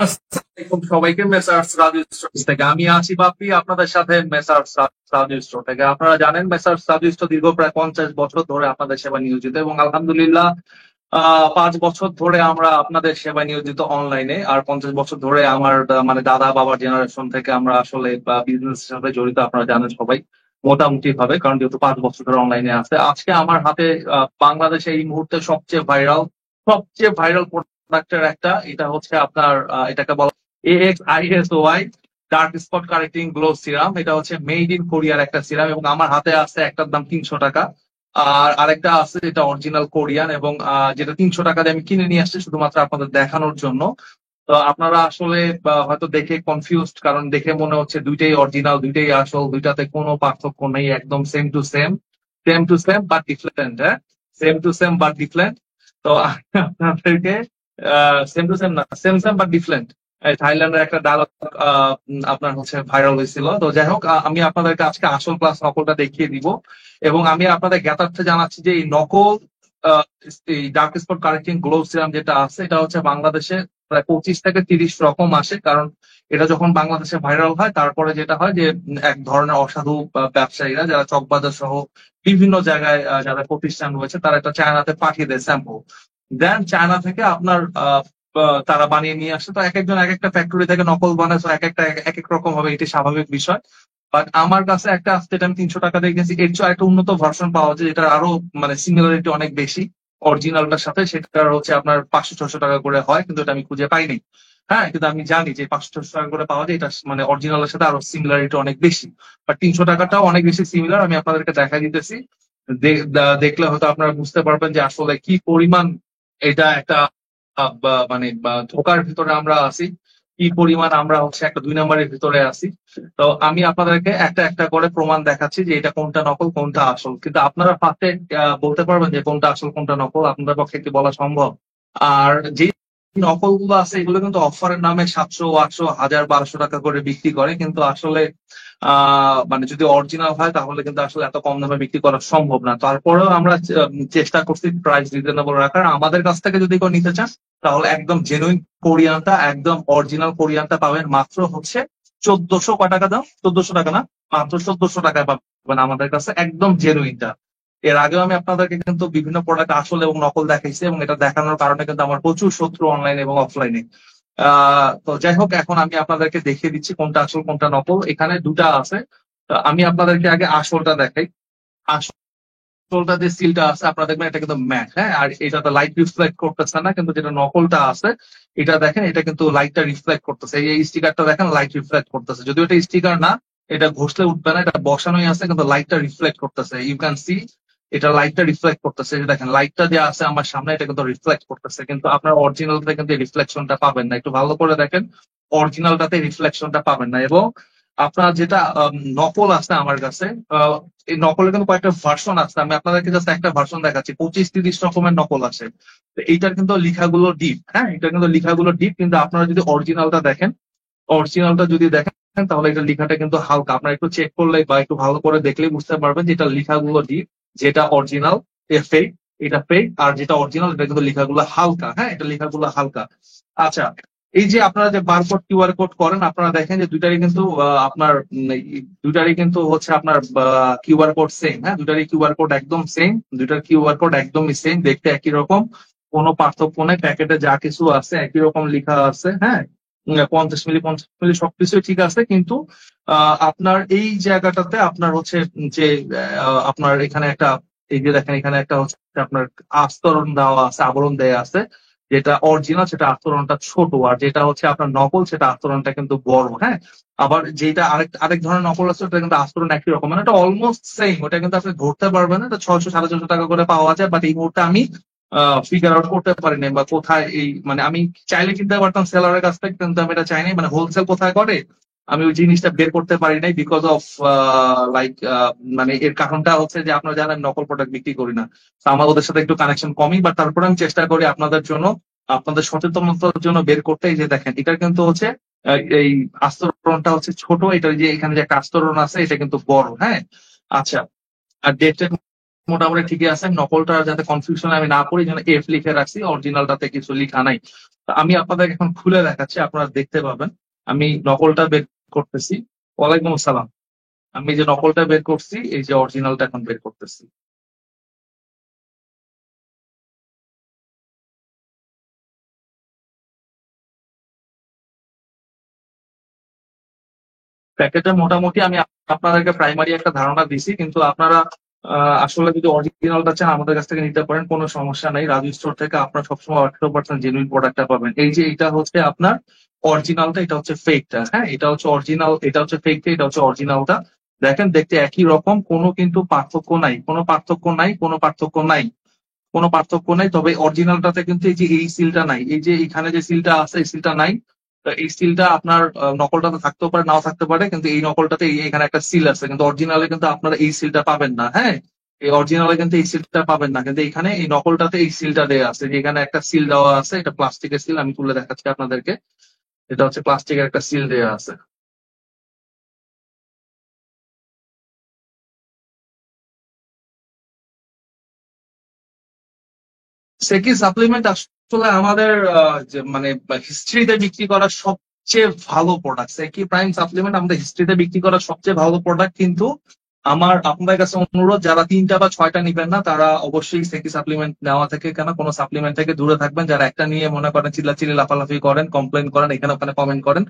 আসসালামু আলাইকুম সবাইকে। মেসার্স রাজু স্টোর থেকে আমি আছি বাপ্পি, আপনাদের সাথে মেসার্স রাজু স্টোর থেকে। আপনারা জানেন মেসার্স রাজু স্টোর দীর্ঘ প্রায় 50 বছর ধরে আপনাদের সেবা নিয়োজিত, এবং আলহামদুলিল্লাহ 5 বছর ধরে আমরা আপনাদের সেবায় নিয়োজিত অনলাইনে। আর 50 বছর ধরে আমার মানে দাদা বাবার জেনারেশন থেকে আমরা আসলে বিজনেস এর সাথে জড়িত, আপনারা জানেন সবাই মোটামুটি ভাবে, কারণ যেহেতু 5 বছর ধরে অনলাইনে আছে। আজকে আমার হাতে বাংলাদেশে এই মুহূর্তে সবচেয়ে ভাইরাল প্রোডাক্টের একটা, এটা হচ্ছে আপনার এটাকে বলা AXISOY dark spot correcting glow serum. এটা হচ্ছে মেড ইন কোরিয়ার একটা সিরাম, এবং আমার হাতে আছে একটার দাম 300 টাকা, আর আরেকটা আছে যেটা অরিজিনাল কোরিয়ান, এবং যেটা 300 টাকা দিয়ে আমি কিনে নিয়ে আসছি শুধুমাত্র আপনাদের দেখানোর জন্য। তো আপনারা আসলে হয়তো দেখে কনফিউজড, কারণ দেখে মনে হচ্ছে দুইটাই অরিজিনাল, দুইটাই আসল, দুইটাতে কোনো পার্থক্য নেই, একদম same to same, same to same but different. হ্যাঁ, same to same but different. তো আপনাদেরকে সেম টু সেম না, সেম সেম বাট ডিফারেন্ট, থাইল্যান্ডের একটা ডায়লগ আপনার হচ্ছে ভাইরাল হয়েছিল। তো যাই হোক, আমি আপনাদেরকে আজকে আসল প্লাস নকলটা দেখিয়ে দিব, এবং আমি আপনাদের জ্ঞাতার্থে জানাচ্ছি যে এই নকল আহ, এই dark spot correcting glow serum যেটা আছে, এটা হচ্ছে বাংলাদেশে প্রায় 25 থেকে 30 রকম আসে। কারণ এটা যখন বাংলাদেশে ভাইরাল হয়, তারপরে যেটা হয় যে এক ধরনের অসাধু ব্যবসায়ীরা, যারা চকবাজার সহ বিভিন্ন জায়গায় যারা প্রতিষ্ঠান রয়েছে, তারা এটা চায়নাতে পাঠিয়ে দেয় স্যাম্পল। দেন চায়না থেকে আপনার তারা বানিয়ে নিয়ে আসে। তো এক একজন এক একটা ফ্যাক্টরি থেকে নকল বানায়, তো এক একটা এক এক রকম হবে, এটি স্বাভাবিক বিষয়। বাট আমার কাছে একটা আসছে, যেটা আমি 300 টাকা দিয়ে কিনেছি। এর চেয়ে একটা উন্নত ভার্সন পাওয়া যায়, যেটা আরো মানে সিমিলারিটি অনেক বেশি অরিজিনালটার সাথে। সেটার হচ্ছে আপনার 500-600 টাকা করে হয়, কিন্তু এটা আমি খুঁজে পাইনি। হ্যাঁ, কিন্তু আমি জানি যে 500-600 টাকা করে পাওয়া যায়, এটা মানে অরিজিনালের সাথে আরো সিমিলারিটি অনেক বেশি। বাট 300 টাকাটাও অনেক বেশি সিমিলার, আমি আপনাদেরকে দেখা দিতেছি। দেখলে হয়তো আপনারা বুঝতে পারবেন যে আসলে কি পরিমাণ এটা একটা মানে ধোকার ভিতরে আমরা আছি, কি পরিমাণ আমরা হচ্ছে একটা 2 নম্বরের ভিতরে আছি। তো আমি আপনাদেরকে একটা একটা করে প্রমাণ দেখাচ্ছি যে এটা কোনটা নকল কোনটা আসল, কিন্তু আপনারা ফার্স্টে বলতে পারবেন যে কোনটা আসল কোনটা নকল? আপনাদের পক্ষে কি বলা সম্ভব? আর যে নকল গুলো আছে, এগুলো কিন্তু অফারের নামে 700, 800, 1000, 1200 টাকা করে বিক্রি করে, কিন্তু আসলে মানে যদি অরিজিনাল হয় তাহলে কিন্তু আসলে এত কম দামে বিক্রি করা সম্ভব না। তারপরেও আমরা চেষ্টা করছি প্রাইস রিজনেবল রাখার। আমাদের কাছ থেকে যদি কেউ নিতে চান, তাহলে একদম জেনুইন কোরিয়ানটা, একদম অরিজিনাল কোরিয়ানটা পাবেন মাত্র হচ্ছে 1400 কয় টাকা দাম, 1400 টাকা না, মাত্র 1400 টাকায় পাবেন আমাদের কাছে একদম জেনুইনটা। এর আগেও আমি আপনাদেরকে কিন্তু বিভিন্ন প্রোডাক্ট আসল এবং নকল দেখাইছি, এবং এটা দেখানোর কারণে কিন্তু আমার প্রচুর শত্রু অনলাইন এবং অফলাইনে। তো যাই হোক, এখন আমি আপনাদেরকে দেখিয়ে দিচ্ছি কোনটা আসল কোনটা নকল। এখানে দুটা আছে। তো আমি আপনাদেরকে আগে আসলটা দেখাই। আসলটা যে সিলটা আছে, আপনারা দেখবেন এটা কিন্তু ম্যাট। হ্যাঁ, আর এটাতে লাইট রিফ্লেক্ট করতেছে না, কিন্তু যেটা নকলটা আছে, এটা দেখেন, এটা কিন্তু লাইটটা রিফ্লেক্ট করতেছে। এই স্টিকারটা দেখেন, লাইট রিফ্লেক্ট করতেছে, যদিও এটা স্টিকার না, এটা ঘষলে উঠবে না, এটা বসানোই আছে, কিন্তু লাইটটা রিফ্লেক্ট করতেছে। ইউ ক্যান সি, এটা লাইটটা রিফ্লেক্ট করতেছে। এই যে দেখেন, লাইটটা যে আছে আমার সামনে, এটা কিন্তু রিফ্লেক্ট করতেছে, কিন্তু আপনার অরিজিনালটা কিন্তু রিফ্লেকশনটা পাবেন না। একটু ভালো করে দেখেন, অরিজিনালটাতে রিফ্লেকশনটা পাবেন না। এবং আপনার যেটা নকল আছে আমার কাছে, এই নকলের কিন্তু কয়েকটা ভার্সন আছে। আমি আপনাদেরকে জাস্ট একটা ভার্সন দেখাচ্ছি, 25-30 রকমের নকল আছে। তো এইটার কিন্তু লেখাগুলো ডিপ। হ্যাঁ, এটা কিন্তু লেখাগুলো ডিপ, কিন্তু আপনারা যদি অরিজিনালটা দেখেন, অরিজিনালটা যদি দেখেন, তাহলে এটা লেখাটা কিন্তু হালকা। আপনারা একটু চেক করলে বা একটু ভালো করে দেখলেই বুঝতে পারবেন যে এটা লেখাগুলো ডিপ। যেটা অরিজিনাল ফেক, এটা ফেক। আর যেটা অরিজিনাল, এটা কিন্তু লেখাগুলো হালকা। হ্যাঁ, এটা লেখাগুলো হালকা। আচ্ছা, এই যে আপনারা যে বারকোড কিউআর কোড করেন, আপনারা দেখেন যে দুইটারই কিন্তু আপনার এই দুইটারই কিন্তু হচ্ছে আপনার কিউআর কোড সেম। হ্যাঁ, দুইটারই কিউআর কোড একদম সেম, দুইটার কিউআর কোড একদমই সেম, দেখতে একই রকম, কোনো পার্থক্য নেই। প্যাকেটে যা কিছু আছে একই রকম লেখা আছে। হ্যাঁ, 50 মিলি 50 মিলি সবকিছুই ঠিক আছে, কিন্তু আপনার এই জায়গাটাতে আপনার হচ্ছে যে আপনার এখানে একটা, এই যে দেখেন, এখানে একটা হচ্ছে আপনার আস্তরণ দেওয়া আছে, আবরণ দেওয়া আছে। যেটা অরিজিনাল সেটা আস্তরণটা ছোট, আর যেটা হচ্ছে আপনার নকল সেটা আস্তরণটা কিন্তু বড়। হ্যাঁ, আবার যেটা আরেক ধরনের নকল আছে, ওটা কিন্তু আস্তরণ একই রকম, মানে এটা অলমোস্ট সেম। ওটা কিন্তু আপনি ধরতে পারবেন না, এটা 600-650 টাকা করে পাওয়া যায়। বাট এই মুহূর্তে আমি ফিগার আউট করতে পারিনি, বা কোথায় এই মানে আমি চাইলে কিনতে পারতাম সেলারের কাছ থেকে, কিন্তু আমি এটা চাইনি। মানে হোলসেল কোথায় করে আমি ওই জিনিসটা বের করতে পারি নাই, বিকজ অফ লাইক মানে এর কারণটা হচ্ছে যে আপনারা জানেন নকল প্রোডাক্ট বিক্রি করি না। তো আমার ওদের সাথে একটু কানেকশন কমই, বাট তারপরে আমি চেষ্টা করি আপনাদের জন্য, আপনাদের সচেতনতার জন্য বের করতে। এই যে দেখেন, এটা কিন্তু হচ্ছে এই আস্তরণটা হচ্ছে ছোট, এটা যে এখানে যে একটা আস্তরণ আছে, এটা কিন্তু বড়। হ্যাঁ, আচ্ছা, আর ডেটের মোটামুটি ঠিকই আছে। আমি নকলটা যাতে কনফিউশন আমি না পড়ি যেন এফ লিখে রাখছি, অরিজিনালটাতে কিছু লিখা নাই। তো আমি আপনাদের এখন খুলে দেখাচ্ছি, আপনারা দেখতে পাবেন। আমি নকলটা বের করতেছি। ওয়ালাইকুম আসসালাম। আমি যে নকলটা বের করছি, এই যে অরিজিনালটা এখন বের করতেছি। প্যাকেটে মোটামুটি আমি আপনাদেরকে প্রাইমারি একটা ধারণা দিছি, কিন্তু আপনারা আসলে যদি অরিজিনালটা চান আমাদের কাছ থেকে নিতে পারেন, কোনো সমস্যা নেই। রাজু স্টোর থেকে আপনারা সবসময় 100% জেনুইন প্রোডাক্টটা পাবেন। এই যে এটা হচ্ছে আপনার অরিজিনালটা, এটা হচ্ছে ফেকটা। হ্যাঁ, এটা হচ্ছে অরিজিনাল, এটা হচ্ছে ফেকটা, এটা হচ্ছে অরিজিনালটা। দেখেন দেখতে একই রকম, কোনো কিন্তু পার্থক্য নাই, কোনো পার্থক্য নাই, কোনো পার্থক্য নাই, কোনো পার্থক্য নাই। তবে অরিজিনালটাতে কিন্তু এই যে এই সিলটা নাই, এই যে এখানে যে সিলটা আছে এই সিলটা নাই। তো এই সিলটা আপনার নকলটাতে থাকতেও পারে, নাও থাকতে পারে, কিন্তু এই নকলটাতে এখানে একটা সিল আছে, কিন্তু অরিজিনালে কিন্তু আপনারা এই সিলটা পাবেন না। হ্যাঁ, এই অরিজিনালে কিন্তু এই সিলটা পাবেন না, কিন্তু এখানে এই নকলটাতে এই সিলটা দেওয়া আছে, যে এখানে একটা সিল দেওয়া আছে, এটা প্লাস্টিকের সিল। আমি তুলে দেখাচ্ছি আপনাদেরকে। এটা হচ্ছে প্লাস্টিকের একটা সিল দেওয়া আছে। সেকি সাপ্লিমেন্ট আসলে আমাদের যে মানে হিস্ট্রিতে বিক্রি করা সবচেয়ে ভালো প্রোডাক্ট। সেকি প্রাইম সাপ্লিমেন্ট আমাদের হিস্ট্রিতে বিক্রি করা সবচেয়ে ভালো প্রোডাক্ট। কিন্তু আমার আপনাদের কাছে অনুরোধ, যারা 3টা বা 6টা নিবেন না তারা অবশ্যই সেকি সাপ্লিমেন্ট নেওয়া থেকে কেন কোনো সাপ্লিমেন্ট থেকে দূরে থাকবেন। যারা একটা নিয়ে মনে করেন চিল্লাচিল্লি লাফালাফি করেন, কমপ্লেন করেন, এখানে ওখানে কমেন্ট করেন,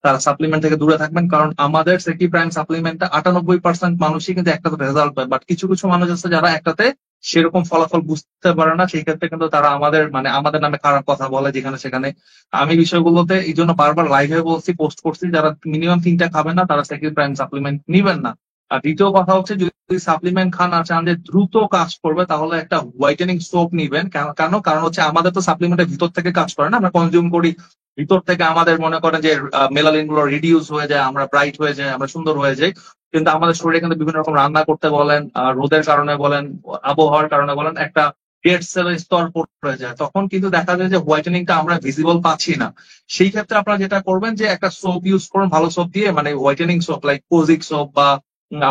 তারা সাপ্লিমেন্ট থেকে দূরে থাকবেন। কারণ আমাদের সেকি প্রাইম সাপ্লিমেন্টটা 98% মানুষই কিন্তু একটাতে রেজাল্ট পায়, বাট কিছু কিছু মানুষ আছে যারা একটাতে সেরকম ফলাফল বুঝতে পারে না, সেই ক্ষেত্রে কিন্তু তারা আমাদের আমাদের নামে খারাপ কথা বলে যেখানে সেখানে। আমি বিষয়গুলোতে এই জন্য বারবার লাইভে বলছি, পোস্ট করছি, যারা মিনিমাম 3টা খাবেন না তারা সেকেন্ড প্রাইম সাপ্লিমেন্ট নিবেন না। আর দ্বিতীয় কথা হচ্ছে, যদি সাপ্লিমেন্ট খান আর চান যে দ্রুত কাজ করবে, তাহলে একটা হোয়াইটেনিং সোপ নিবেন। কেন? কারণ হচ্ছে আমাদের তো সাপ্লিমেন্টের ভিতর থেকে কাজ করে না, আমরা কনজিউম করি, ভিতর থেকে আমাদের মনে করেন যে মেলানিন গুলো রিডিউস হয়ে যায়, আমরা ব্রাইট হয়ে যায়, আমরা সুন্দর হয়ে যাই। কিন্তু আমাদের শরীরে কিন্তু বিভিন্ন রকম রান্না করতে বলেন, রোদের কারণে বলেন, আবহাওয়ার কারণে বলেন, একটা ডেড সেলের স্তর পড়ে যায়, তখন কিন্তু দেখা যায় যে হোয়াইটেনিংটা আমরা ভিজিবল পাচ্ছি না। সেই ক্ষেত্রে আপনারা যেটা করবেন যে একটা সোপ ইউজ করুন, ভালো সোপ দিয়ে, মানে whitening soap like kojic soap বা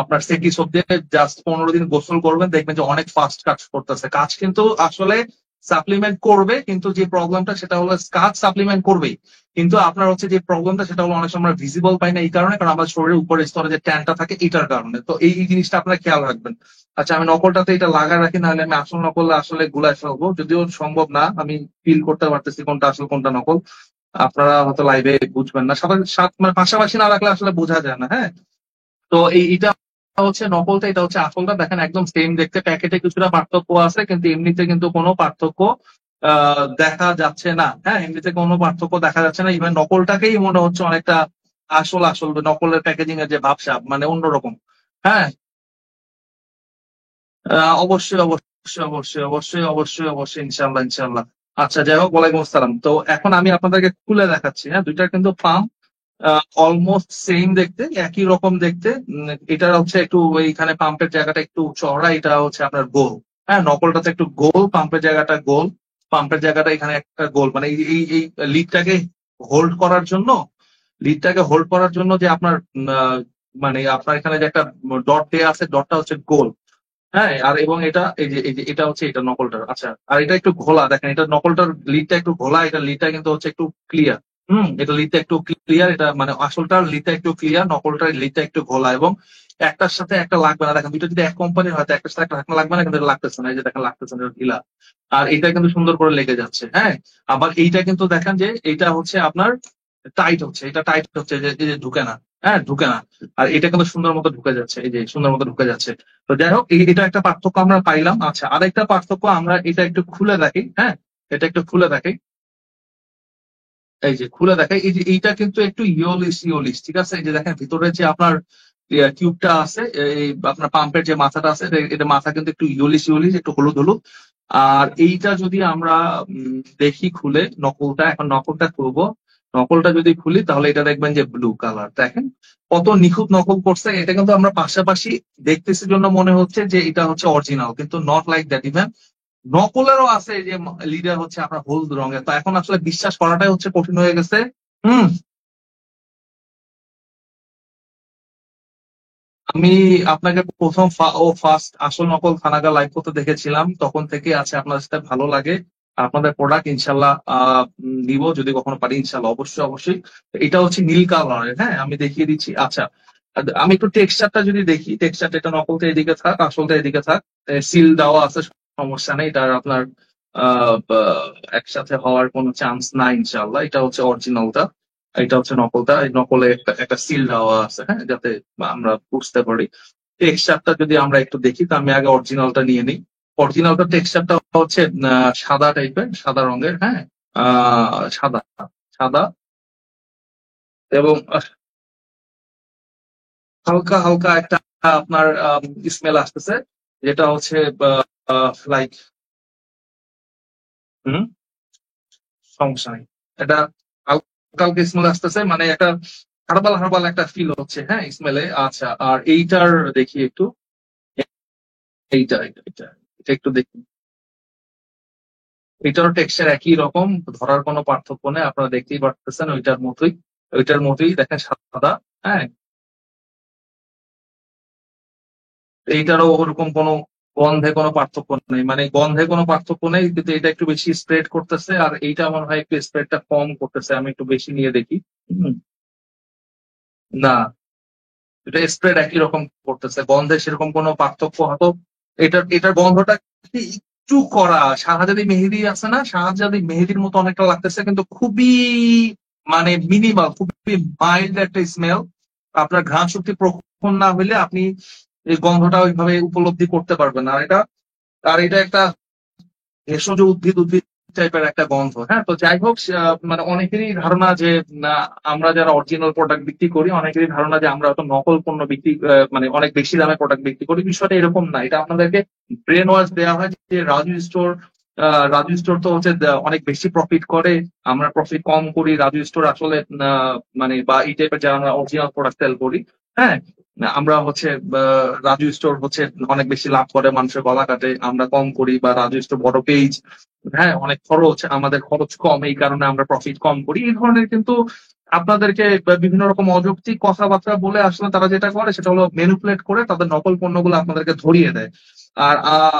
আপনার সেকি সোপ দিয়ে জাস্ট 15 দিন গোসল করবেন, দেখবেন যে অনেক ফাস্ট কাজ করতেছে। কাজ কিন্তু আসলে সাপ্লিমেন্ট করবে, কিন্তু যে প্রবলেমটা সেটা হলো কাজ সাপ্লিমেন্ট করবেই, কিন্তু আপনার হচ্ছে যে প্রবলেমটা সেটা হলো অনেক সময় আমরা ভিজিবল পাই না, এই কারণে, কারণ আমাদের শরীরের উপরের স্তরে যে ট্যানটা থাকে এটার কারণে। তো এই জিনিসটা আপনারা খেয়াল রাখবেন। আচ্ছা, আমি নকলটাতে এটা লাগায় রাখি, নাহলে আমি আসল নকল আসলে গুলায় ফেলবো, যদিও সম্ভব না। আমি ফিল করতে পারতেছি কোনটা আসল কোনটা নকল। আপনারা হয়তো লাইভে বুঝবেন না, সবাই সাথে মানে পাশাপাশি না রাখলে আসলে বোঝা যায় না। হ্যাঁ, তো এটা হচ্ছে নকলটা, এটা হচ্ছে আসলটা। দেখেন একদম সেম দেখতে, প্যাকেটে কিছুটা পার্থক্য আছে, কিন্তু এমনিতে কিন্তু কোনো পার্থক্য দেখা যাচ্ছে না। হ্যাঁ, এমনিতে কোনো পার্থক্য দেখা যাচ্ছে না। ইভেন নকলটাকেই মনে হচ্ছে অনেকটা আসল আসল, নকলের প্যাকেজিং এর যে ভাবসাব মানে অন্যরকম। হ্যাঁ, অবশ্যই অবশ্যই অবশ্যই অবশ্যই অবশ্যই অবশ্যই, ইনশাল্লাহ ইনশাল্লাহ। আচ্ছা, যাই হোক, ওয়ালাইকুম আসসালাম। তো এখন আমি আপনাদেরকে খুলে দেখাচ্ছি। হ্যাঁ, দুইটা কিন্তু পাম্প অলমোস্ট সেম দেখতে, একই রকম দেখতে। এটা হচ্ছে একটু এইখানে পাম্পের জায়গাটা একটু চওড়া, এটা হচ্ছে আপনার গোল। হ্যাঁ, নকলটাতে একটু গোল, পাম্পের জায়গাটা গোল। পাম্পের জায়গাটা এখানে একটা গোল, মানে এই এই এই লিডটাকে হোল্ড করার জন্য, লিডটাকে হোল্ড করার জন্য যে আপনার মানে আপনার এখানে যে একটা ডট দেয়া আছে, ডটটা হচ্ছে গোল। হ্যাঁ, আর এবং এটা এই যে এটা হচ্ছে এটা নকলটার। আচ্ছা, আর এটা একটু ঘোলা, দেখেন এটা নকলটার লিডটা একটু ঘোলা, এটা লিডটা কিন্তু হচ্ছে একটু ক্লিয়ার। এটা লিডটা একটু ক্লিয়ার, এটা মানে আসলটার লিডটা একটু ক্লিয়ার, নকলটার লিডটা একটু ঘোলা। এবং একটার সাথে একটা লাগবে না। দেখেন দুটো যদি এক কোম্পানির হয়তো একটার সাথে একটা ঢাকনা লাগবে না, কিন্তু এটা লাগতেছে না। এই যে দেখেন লাগতেছে না, এটা ঢিলা। আর এটা কিন্তু সুন্দর করে লেগে যাচ্ছে। হ্যাঁ, আবার এইটা কিন্তু দেখেন যে এইটা হচ্ছে আপনার টাইট হচ্ছে, এটা টাইট হচ্ছে, এই যে ঢুকে না। হ্যাঁ, ঢুকে না। আর এটা কিন্তু সুন্দর মতো ঢুকে যাচ্ছে, এই যে সুন্দর মতো ঢুকে যাচ্ছে। তো যাই হোক, এটা একটা পার্থক্য আমরা পাইলাম। আচ্ছা, আরেকটা পার্থক্য, আমরা এটা একটু খুলে দেখি। হ্যাঁ, এটা একটু খুলে দেখি। এই যে খুলে দেখাই, এই যে এইটা কিন্তু একটু ইয়োলিস ইয়োলিস, ঠিক আছে। এই যে দেখেন ভিতরে যে আপনার টিউবটা আছে, এই আপনার পাম্পের যে মাথাটা আছে, এটা মাথা কিন্তু একটু ইয়োলিস ইয়োলিস, একটু হলুদ হলুদ। আর এইটা যদি আমরা দেখি খুলে নকলটা, এখন নকলটা খুলবো। নকলটা যদি খুলি তাহলে এটা দেখবেন যে ব্লু কালার। দেখেন কত নিখুঁত নকল করছে। এটা কিন্তু আমরা পাশাপাশি দেখতেছি জন্য মনে হচ্ছে যে এটা হচ্ছে অরিজিনাল, কিন্তু নট লাইক দ্যাট। ইভেন নকলেরও আছে যে লিডার হচ্ছে আপনার হলুদ রঙের। তো এখন আসলে বিশ্বাস করাটাই হচ্ছে কঠিন হয়ে গেছে। হুম। আমি আপনাকে প্রথম ও ফার্স্ট আসল নকল থানাগা লাইভ করতে দেখেছিলাম, তখন থেকে আছে আপনার সাথে ভালো লাগে। আপনাদের প্রোডাক্ট ইনশাল্লাহ নিব যদি কখনো পারি, ইনশাল্লাহ অবশ্যই অবশ্যই। এটা হচ্ছে নীল কালারের, হ্যাঁ আমি দেখিয়ে দিচ্ছি। আচ্ছা, আমি একটু টেক্সচারটা যদি দেখি, টেক্সচারটা এটা নকলটা এদিকে থাক, আসলটা এদিকে থাক। সিল দেওয়া আছে, সমস্যা নেই, এটা আপনার একসাথে হওয়ার কোনো চান্স নাই ইনশাল্লাহ। এটা হচ্ছে অরিজিনালটা, এটা হচ্ছে নকলটা। এই নকলে একটা একটা সিল দেওয়া আছে, হ্যাঁ, যাতে আমরা বুঝতে পারি। টেক্সচারটা যদি আমরা একটু দেখি, তো আমি আগে অরিজিনালটা নিয়ে নিই। অরিজিনালটা টেক্সচারটা হচ্ছে সাদা টাইপের, সাদা রঙের, হ্যাঁ, সাদা সাদা এবং হালকা হালকা একটা আপনার স্মেল আসতেছে, যেটা হচ্ছে লাইক, হুম, সমস্যা নেই। এটা হালকা হালকা স্মেল আসতেছে, মানে একটা হার্বাল হার্বাল একটা ফিল হচ্ছে, হ্যাঁ, স্মেলে। আচ্ছা, আর এইটার দেখি একটু, এইটা এটা এটা এটা একটু দেখি। এটারও টেক্সচার একই রকম, ধরার কোনো পার্থক্য নেই, আপনারা দেখতেই পারতেছেন ওইটার মতোই। ওইটার মতোই দেখেন, সাদা, হ্যাঁ। এইটারও ওরকম কোনো গন্ধে কোনো পার্থক্য নেই, মানে গন্ধে কোনো পার্থক্য নেই, কিন্তু এটা একটু বেশি স্প্রেড করতেছে, আর এইটা আমার হয় একটু স্প্রেডটা কম করতেছে। আমি একটু বেশি নিয়ে দেখি। হুম, না, এটা স্প্রেড একই রকম করতেছে, গন্ধে সেরকম কোনো পার্থক্য হয়তো। এটার এটার গন্ধটা কি একটু করা শাহজাদি মেহেদি আছে না, শাহজাদি মেহেদির মতো অনেকটা লাগতেছে, কিন্তু খুবই মানে মিনিমাল, খুবই মাইল্ড একটা স্মেল। আপনার ঘ্রাণ শক্তি প্রখর না হইলে আপনি এই গন্ধটা ওইভাবে উপলব্ধি করতে পারবেন না। আর এটা একটা ভেষজ উদ্ভিদ উদ্ভিদ টাইপের একটা গন্ধ, হ্যাঁ। তো যাই হোক, মানে অনেকেরই ধারণা যে আমরা যারা অরিজিনাল প্রোডাক্ট বিক্রি করি, অনেকেরই ধারণা যে আমরা হয়তো নকল পণ্য বিক্রি, মানে অনেক বেশি দামে প্রোডাক্ট বিক্রি করি। বিষয়টা এরকম না, এটা আপনাদেরকে ব্রেন ওয়াশ দেওয়া হয় যে রাজু স্টোর তো হচ্ছে অনেক বেশি প্রফিট করে, আমরা প্রফিট কম করি। রাজু স্টোর আসলে মানে বা এই টাইপের যারা আমরা অরিজিনাল প্রোডাক্ট সেল করি, হ্যাঁ, আমরা হচ্ছে রাজু স্টোর হচ্ছে অনেক বেশি লাভ করে, মানুষের গলা কাটে, আমরা কম করি। বা রাজু স্টোর বড় পেজ, হ্যাঁ, অনেক খরচ, আমাদের খরচ কম, এই কারণে আমরা প্রফিট কম করি, এই ধরনের কিন্তু আপনাদেরকে বিভিন্ন রকম অযৌক্তিক কথাবার্তা বলে আসলে তারা যেটা করে সেটা হলো ম্যানিপুলেট করে তাদের নকল পণ্যগুলো আপনাদেরকে ধরিয়ে দেয়। আর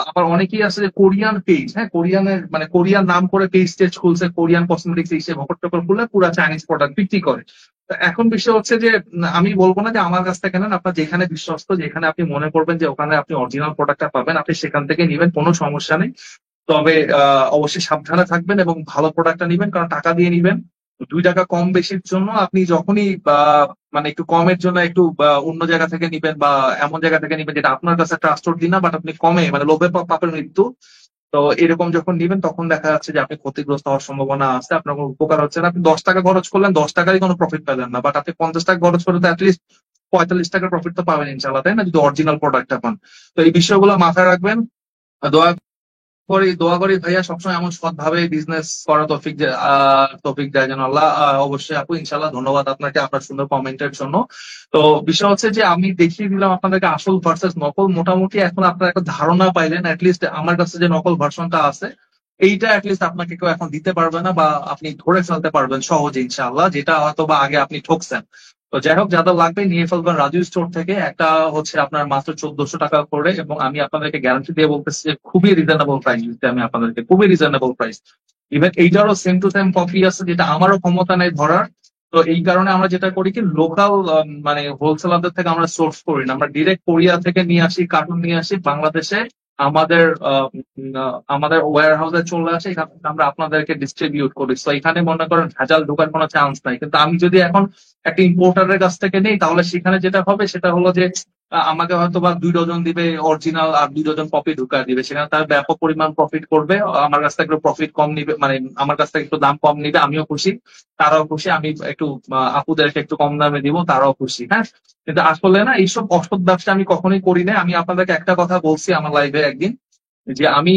আবার অনেকেই আছে যে কোরিয়ান পেজ, হ্যাঁ, কোরিয়ানের মানে কোরিয়ান নাম করে পেজ টেজ খুলছে, কোরিয়ান কসমেটিক্স হিসেবে ভকট টকর খুলে পুরা চাইনিজ প্রোডাক্ট বিক্রি করে। তো এখন বিষয় হচ্ছে যে আমি বলবো না যে আমার কাছ থেকে নেন, আপনার যেখানে বিশ্বস্ত, যেখানে আপনি মনে করবেন যে ওখানে আপনি অরিজিনাল প্রোডাক্টটা পাবেন, আপনি সেখান থেকে নিবেন, কোনো সমস্যা নেই। তবে অবশ্যই সাবধানে থাকবেন এবং ভালো প্রোডাক্টটা নিবেন, কারণ টাকা দিয়ে নিবেন। 2 টাকা কম বেশির জন্য আপনি যখনই মানে একটু কমের জন্য একটু অন্য জায়গা থেকে নিবেন, বা এমন জায়গা থেকে নিবেন যেটা আপনার কাছে ট্রাস্টওয়ার্দি না, বাট আপনি কমে, মানে লোভে পাপের মৃত্যু। তো এরকম যখন নিবেন তখন দেখা যাচ্ছে যে আপনি ক্ষতিগ্রস্ত হওয়ার সম্ভাবনা আছে, আপনার কোনো উপকার হচ্ছে না। আপনি 10 টাকা খরচ করলেন, 10 টাকারই কোনো প্রফিট পেলেন না, বাট আপনি 50 টাকা খরচ করলে তো অ্যাটলিস্ট 45 টাকার প্রফিট তো পাবেন ইনশাল্লাহ, তাই না, যদি অরিজিনাল প্রোডাক্টটা পান। তো এই বিষয়গুলো মাথায় রাখবেন। দোয়া দোয়া করি ভাইয়া, সবসময় এমন সৎভাবে বিজনেস করা তৌফিক দেয় যেন আল্লাহ। অবশ্যই আপু, ইনশাল্লাহ, ধন্যবাদ আপনাকে আপনার সুন্দর কমেন্টের জন্য। তো বিষয় হচ্ছে যে আমি দেখিয়ে দিলাম আপনাদেরকে আসল ভার্সেস নকল, মোটামুটি এখন আপনারা একটা ধারণা পাইলেন অ্যাটলিস্ট আমার কাছে যে নকল ভার্সনটা আছে, এইটা অ্যাটলিস্ট আপনাকে কেউ এখন দিতে পারবে না, বা আপনি ধরে ফেলতে পারবেন সহজে ইনশাআল্লাহ, যেটা হয়তো বা আগে আপনি ঠকছেন। তো যাই হোক, যাদের লাগবে নিয়ে ফেলবেন রাজু স্টোর থেকে। একটা হচ্ছে আপনার মাত্র 1400 টাকা করে, এবং আমি আপনাদেরকে গ্যারান্টি দিয়ে বলতেছি যে খুবই রিজনেবল প্রাইস দিতে, আমি আপনাদেরকে খুবই রিজনেবল প্রাইস। ইভেন এইটারও সেম টু সেম কপি আছে, যেটা আমারও ক্ষমতা নেই ধরার। তো এই কারণে আমরা যেটা করি কি, লোকাল মানে হোলসেলারদের থেকে আমরা সোর্স করি না, আমরা ডিরেক্ট কোরিয়া থেকে নিয়ে আসি, কার্টুন নিয়ে আসি বাংলাদেশে। আমাদের আমাদের ওয়্যার হাউসে চলে আসে, এখান থেকে আমরা আপনাদেরকে ডিস্ট্রিবিউট করি। তো এখানে মনে করেন ভেজাল ঢোকার কোনো চান্স নাই। কিন্তু আমি যদি এখন একটা ইম্পোর্টারের কাছ থেকে নেই, তাহলে সেখানে যেটা হবে সেটা হলো যে আমাকে হয়তো বা 2 ডজন দিবে অরিজিনাল, আর 2 ডজন কপি ঢুকায় দিবে, সেখানে তার ব্যাপক পরিমাণ প্রফিট করবে। আমার কাছ থেকে একটু প্রফিট কম নিবে, মানে আমার কাছ থেকে একটু দাম কম নিবে, আমিও খুশি, তারাও খুশি। আমি একটু আপুদেরকে একটু কম দামে দিব, তারাও খুশি, হ্যাঁ। কিন্তু আসলে না, এইসব অসৎ ব্যবসা আমি কখনোই করি না। আমি আপনাদেরকে একটা কথা বলছি আমার লাইভে একদিন, যে আমি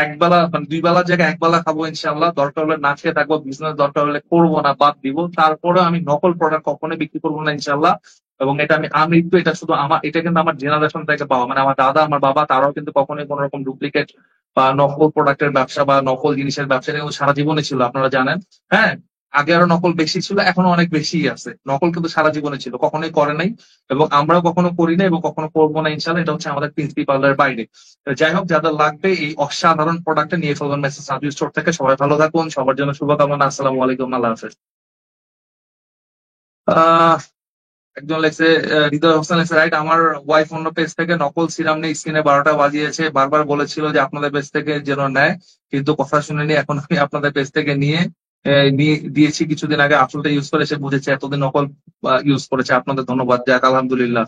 একবেলা মানে 2 বেলার জায়গায় একবেলা খাবো ইনশাল্লাহ, দরকার হলে না খেয়ে থাকবো, বিজনেস দরকার হলে করবো না, বাদ দিব, তারপরে আমি নকল প্রোডাক্ট কখনোই বিক্রি করবো না ইনশাল্লাহ। এবং এটা আমি আমৃত্যু, এটা শুধু আমার, এটা কিন্তু আমার জেনারেশন থেকে পাওয়া, মানে আমার দাদা আমার বাবা তারাও কিন্তু কখনোই কোনো রকম ডুপ্লিকেট বা নকল প্রোডাক্টের ব্যবসা বা নকল জিনিসের ব্যবসা কিন্তু সারা জীবনে ছিল, আপনারা জানেন, হ্যাঁ। আগে আরো নকল বেশি ছিল, এখনো অনেক বেশি আছে। নকল কিন্তু সারা জীবনে ছিল, কখনোই করে নাই, এবং আমরাও কখনো করি না এবং কখনো করবো না ইনশাল্লাহ। এটা হচ্ছে আমাদের প্রিন্সিপালের বাইরে। তো যাই হোক, যাদের লাগবে এই অসাধারণ প্রোডাক্টটা নিয়ে ফেলবেন মেসেজ সার্ভিস স্টোর থেকে। সবাই ভালো থাকুন, সবার জন্য শুভকামনা। আসসালামু আলাইকুম, আল্লাহ হাফেজ। আহ একজন লেখছে, হৃদয় হোসেন লেখছে, রাইট, আমার ওয়াইফ অন্য পেজ থেকে নকল সিরাম নিয়ে স্কিনে 12টা বাজিয়েছে, বারবার বলেছিল যে আপনাদের পেজ থেকে যেন নেয়, কিন্তু কথা শুনেনি। এখন আমি আপনাদের পেজ থেকে নিয়ে দিয়েছি কিছুদিন আগে, আসলটা ইউজ করে সে বুঝেছে, এতদিন নকল ইউজ করেছে। আপনাদের ধন্যবাদ, যাক আলহামদুলিল্লাহ।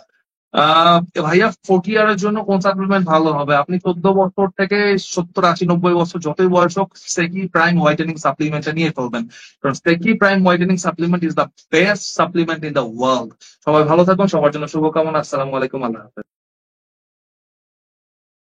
ভাইয়া 40 ইয়ারের জন্য কোন সাপ্লিমেন্ট ভালো হবে? আপনি 14 বছর থেকে 70, 80, 90 বছর যতই বয়স হোক, সেকি প্রাইম হোয়াইটেনিং সাপ্লিমেন্টটা নিয়ে ফেলবেন। কারণ সেকি prime whitening supplement is the best supplement in the world. সবাই ভালো থাকুন, সবার জন্য শুভকামনা। আসসালামু আলাইকুম, আল্লাহ হাফেজ।